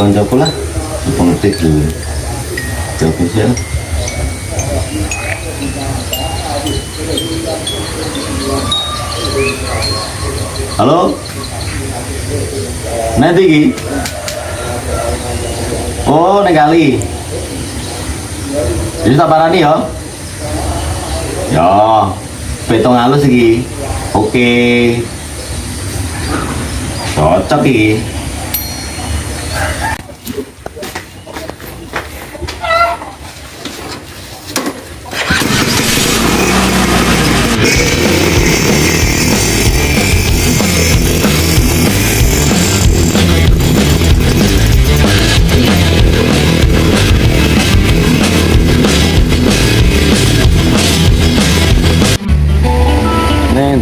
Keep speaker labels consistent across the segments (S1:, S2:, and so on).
S1: koncoku lah pengerti dulu jauh sih. Halo nanti ki oh neng kali jadi sabarani yo yo betong halus iki oke cocok iki.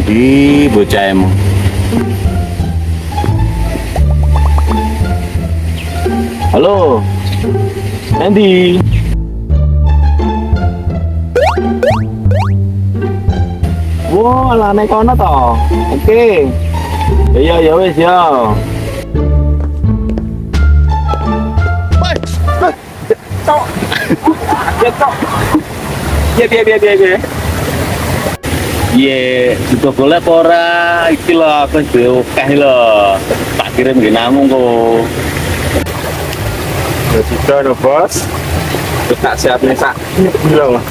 S1: Di bocah emang halo Andy wow lah naik kono toh oke iya ya wes ya tok ya tok ya iya, juga boleh pora, iki loh, aku juga oke loh. Tak kirim di namun kok.
S2: Ya sudah no bos. Tak siapin sak bilang.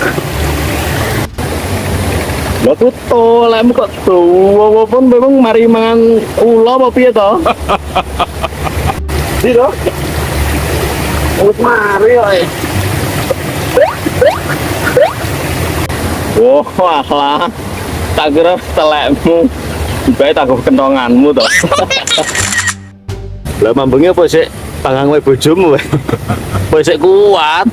S1: Lo tuh lemu kok tuh, walaupun memang mari mangan ulo apa piye toh?
S2: Di loh.
S1: Wis mari kok. Wah lah. Tak kira telekmu baik tak kentonganmu toh. Lah mambengnya apa sih tangan wae bojomu wae. Apa sih kuat.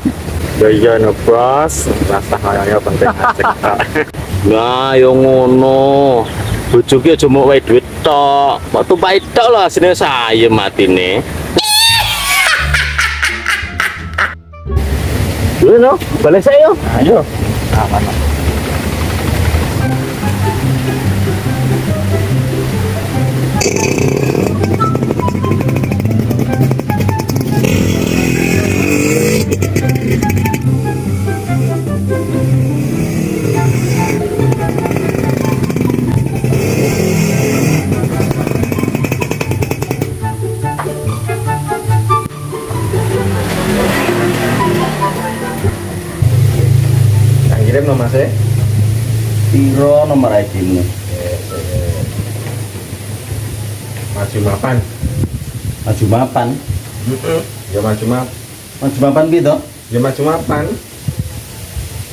S2: Ya iya no bos, rasa kayaknya penting aja.
S1: Nah yo ngono. Bojoku aja mau wae duit tok. Waktu pahit tok lho asine saya matine. Yo no, balik saya yo.
S2: Ayo. Aman. Kirim nomor saya.
S1: Piro nomor ID-mu?
S2: Maju mapan.
S1: Maju mapan.
S2: Ya maju map.
S1: Maju mapan gitu.
S2: Ya maju mapan.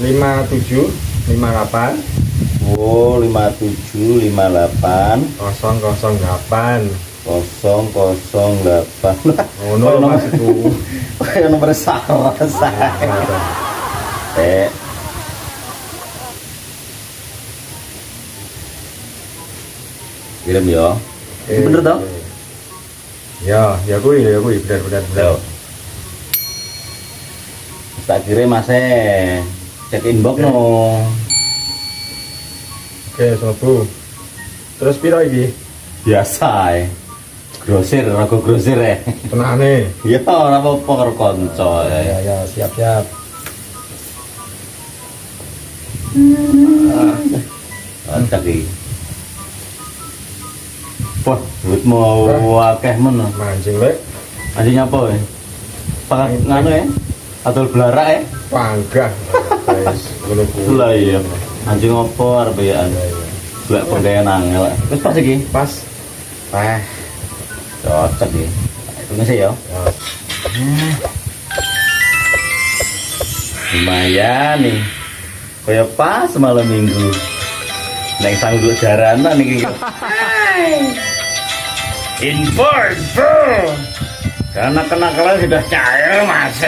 S2: 5758.
S1: Oh, 5758
S2: 008.
S1: 008.
S2: Oh, no maksudku.
S1: Kayak nomor salah. Kirim ya. Bener toh?
S2: Ya kuwi benar.
S1: Yo. Tak kirim Mas cek inbox no.
S2: Oke, Sobu. Terus piro iki?
S1: Biasa grosir, rago grosir
S2: Tenane.
S1: Ya ora apa-apa karo kanca.
S2: Ya, siap.
S1: Cek iki. Wah, duit mau akeh men.
S2: Mancing lek.
S1: Anjing apa Pakai nganu Atol blarak
S2: Panggah. Guys, ngono kuwi.
S1: Lah iya. Anjing apa arep ya? Blak penggawean angel. Wis pas iki.
S2: Pas.
S1: Cocok iki. Itu sih ya. Lumayan nih. Kayak pas malam minggu. Neng sanggup jaranan nih. Info. Karena kenakalan sudah cair, Mas.